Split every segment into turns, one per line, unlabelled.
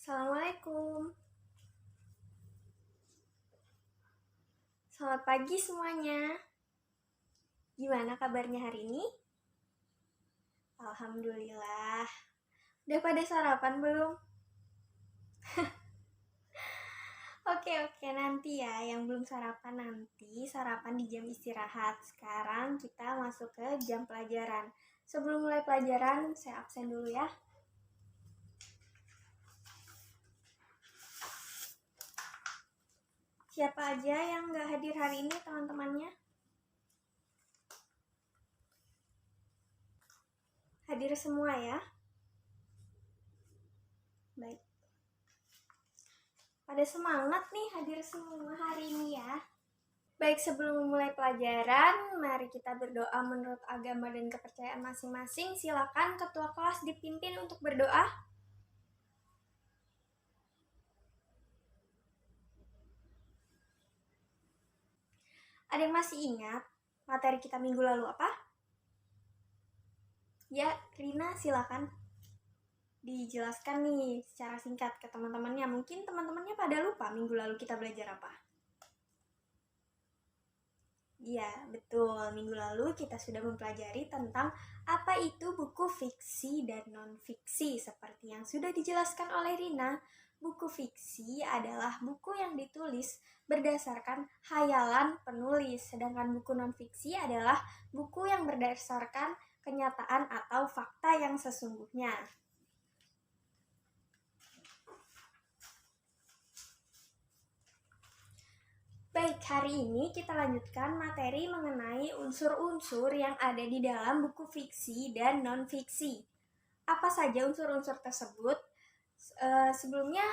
Assalamualaikum. Selamat pagi semuanya. Gimana kabarnya hari ini? Alhamdulillah. Udah pada sarapan belum? Oke, nanti ya. Yang belum sarapan nanti sarapan di jam istirahat. Sekarang kita masuk ke jam pelajaran. Sebelum mulai pelajaran, saya absen dulu ya. Siapa aja yang nggak hadir hari ini teman-temannya? Hadir semua ya? Baik. Pada semangat nih hadir semua hari ini ya. Baik, sebelum memulai pelajaran, mari kita berdoa menurut agama dan kepercayaan masing-masing. Silakan ketua kelas dipimpin untuk berdoa. Ada yang masih ingat materi kita minggu lalu apa? Ya, Rina silakan dijelaskan nih secara singkat ke teman-temannya. Mungkin teman-temannya pada lupa minggu lalu kita belajar apa. Iya, betul. Minggu lalu kita sudah mempelajari tentang apa itu buku fiksi dan non-fiksi. Seperti yang sudah dijelaskan oleh Rina, buku fiksi adalah buku yang ditulis berdasarkan hayalan penulis, sedangkan buku non-fiksi adalah buku yang berdasarkan kenyataan atau fakta yang sesungguhnya. Baik, hari ini kita lanjutkan materi mengenai unsur-unsur yang ada di dalam buku fiksi dan non-fiksi. Apa saja unsur-unsur tersebut? Sebelumnya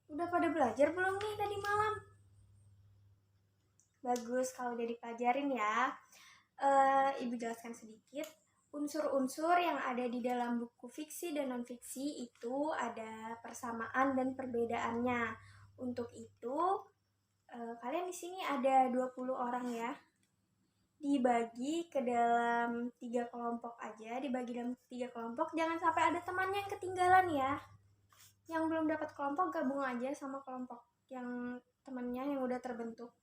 udah pada belajar belum nih tadi malam? Bagus kalau udah dipelajarin ya. Ibu jelaskan sedikit. Unsur-unsur yang ada di dalam buku fiksi dan non-fiksi itu ada persamaan dan perbedaannya. Untuk itu, kalian di sini ada 20 orang ya. Dibagi ke dalam 3 kelompok aja, dibagi dalam 3 kelompok. Jangan sampai ada temannya yang ketinggalan ya. Yang belum dapat kelompok gabung aja sama kelompok yang temannya yang udah terbentuk.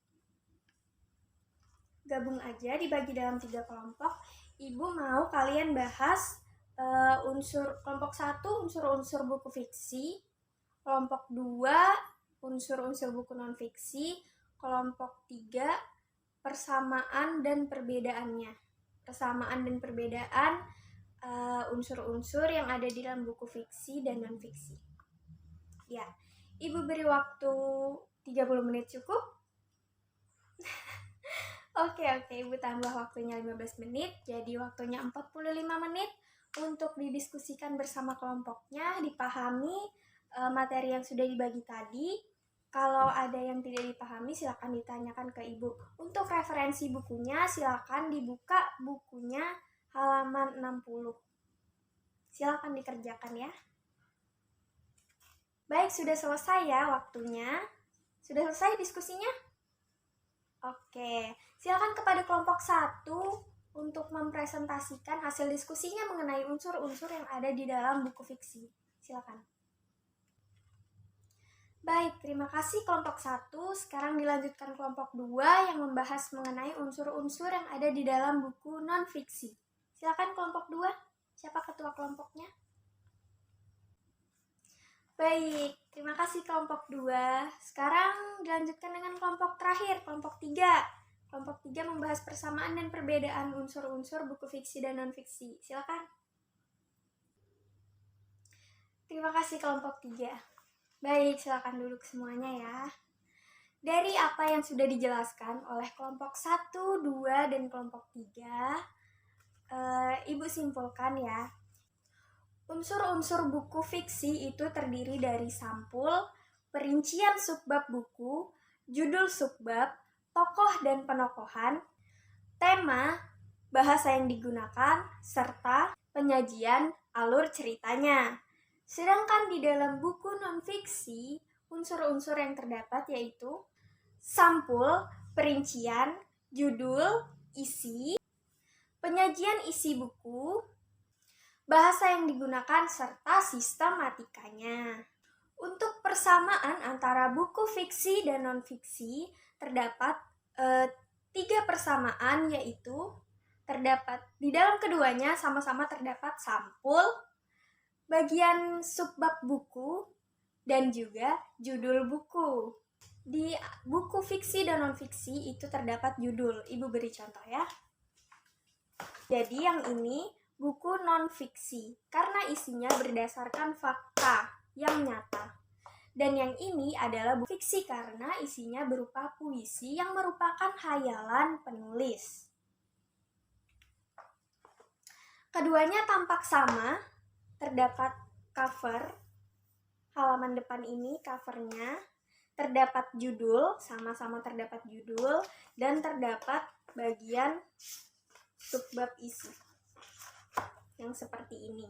Gabung aja, dibagi dalam 3 kelompok. Ibu mau kalian bahas kelompok 1 unsur-unsur buku fiksi, kelompok 2 unsur-unsur buku non-fiksi, kelompok 3 persamaan dan perbedaannya. Persamaan dan perbedaan unsur-unsur yang ada di dalam buku fiksi dan non-fiksi. Ya, Ibu beri waktu 30 menit cukup? Oke, Ibu tambah waktunya 15 menit, jadi waktunya 45 menit untuk didiskusikan bersama kelompoknya, dipahami materi yang sudah dibagi tadi. Kalau ada yang tidak dipahami, silakan ditanyakan ke Ibu. Untuk referensi bukunya, silakan dibuka bukunya halaman 60. Silakan dikerjakan ya. Baik, sudah selesai ya waktunya. Sudah selesai diskusinya? Oke, silakan kepada kelompok 1 untuk mempresentasikan hasil diskusinya mengenai unsur-unsur yang ada di dalam buku fiksi. Silakan. Baik, terima kasih kelompok 1. Sekarang dilanjutkan kelompok 2 yang membahas mengenai unsur-unsur yang ada di dalam buku non-fiksi. Silakan kelompok 2. Siapa ketua kelompoknya? Baik, terima kasih kelompok 2. Sekarang dilanjutkan dengan kelompok terakhir, kelompok 3. Kelompok 3 membahas persamaan dan perbedaan unsur-unsur buku fiksi dan non-fiksi. Silakan. Terima kasih kelompok 3. Baik, silakan duduk semuanya ya. Dari apa yang sudah dijelaskan oleh kelompok 1, 2, dan kelompok 3, Ibu simpulkan ya. Unsur-unsur buku fiksi itu terdiri dari sampul, perincian subbab buku, judul subbab, tokoh dan penokohan, tema, bahasa yang digunakan, serta penyajian alur ceritanya. Sedangkan di dalam buku non-fiksi, unsur-unsur yang terdapat yaitu sampul, perincian, judul, isi, penyajian isi buku, bahasa yang digunakan, serta sistematikanya. Untuk persamaan antara buku fiksi dan non-fiksi, terdapat 3 persamaan, yaitu terdapat di dalam keduanya sama-sama terdapat sampul, bagian subbab buku, dan juga judul buku. Di buku fiksi dan non-fiksi itu terdapat judul. Ibu beri contoh ya. Jadi yang ini buku non-fiksi karena isinya berdasarkan fakta yang nyata. Dan yang ini adalah buku fiksi karena isinya berupa puisi yang merupakan hayalan penulis. Keduanya tampak sama, terdapat cover, halaman depan ini covernya, terdapat judul, sama-sama terdapat judul, dan terdapat bagian subbab isi yang seperti ini.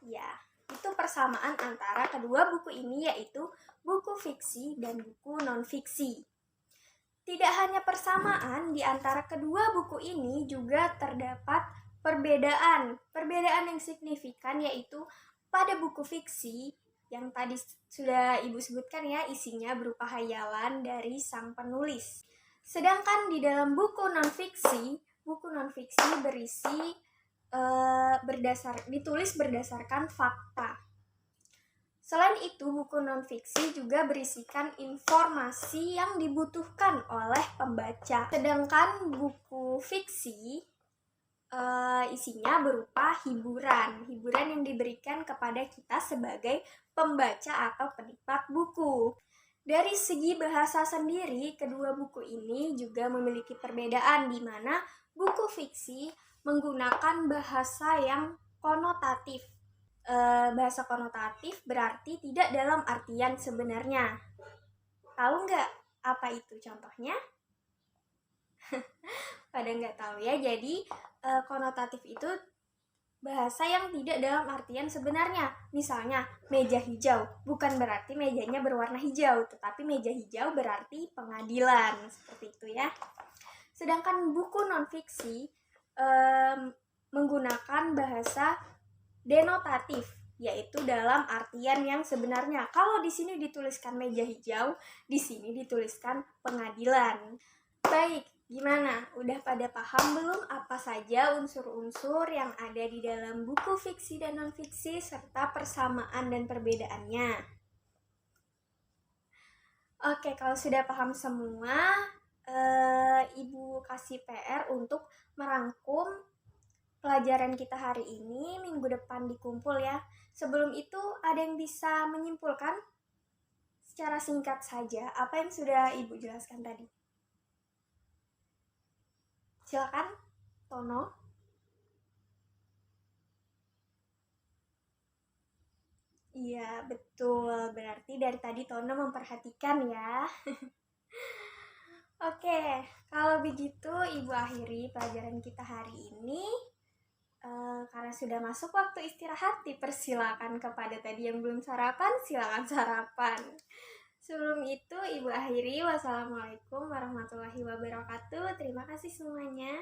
Ya, itu persamaan antara kedua buku ini, yaitu buku fiksi dan buku non-fiksi. Tidak hanya persamaan, di antara kedua buku ini juga terdapat perbedaan yang signifikan, yaitu pada buku fiksi yang tadi sudah Ibu sebutkan ya, isinya berupa hayalan dari sang penulis. Sedangkan di dalam buku non-fiksi berisi ditulis berdasarkan fakta. Selain itu, buku non-fiksi juga berisikan informasi yang dibutuhkan oleh pembaca. Sedangkan buku fiksi isinya berupa hiburan yang diberikan kepada kita sebagai pembaca atau penikmat buku. Dari segi bahasa sendiri, kedua buku ini juga memiliki perbedaan, di mana buku fiksi menggunakan bahasa yang konotatif. Bahasa konotatif berarti tidak dalam artian sebenarnya. Tahu nggak apa itu contohnya? Pada nggak tahu ya. Jadi konotatif itu bahasa yang tidak dalam artian sebenarnya. Misalnya meja hijau, bukan berarti mejanya berwarna hijau, tetapi meja hijau berarti pengadilan, seperti itu ya. Sedangkan buku non-fiksi menggunakan bahasa denotatif, yaitu dalam artian yang sebenarnya. Kalau di sini dituliskan meja hijau, di sini dituliskan pengadilan. Baik, gimana? Udah pada paham belum apa saja unsur-unsur yang ada di dalam buku fiksi dan non-fiksi serta persamaan dan perbedaannya? Oke, kalau sudah paham semua, Ibu kasih PR untuk merangkum pelajaran kita hari ini, minggu depan dikumpul ya. Sebelum itu, ada yang bisa menyimpulkan secara singkat saja apa yang sudah Ibu jelaskan tadi? Silakan, Tono. Iya, betul. Berarti dari tadi Tono memperhatikan ya. Oke, kalau begitu Ibu akhiri pelajaran kita hari ini. Karena sudah masuk waktu istirahat, dipersilakan kepada tadi yang belum sarapan, silakan sarapan. Sebelum itu, Ibu akhiri. Wassalamualaikum warahmatullahi wabarakatuh. Terima kasih semuanya.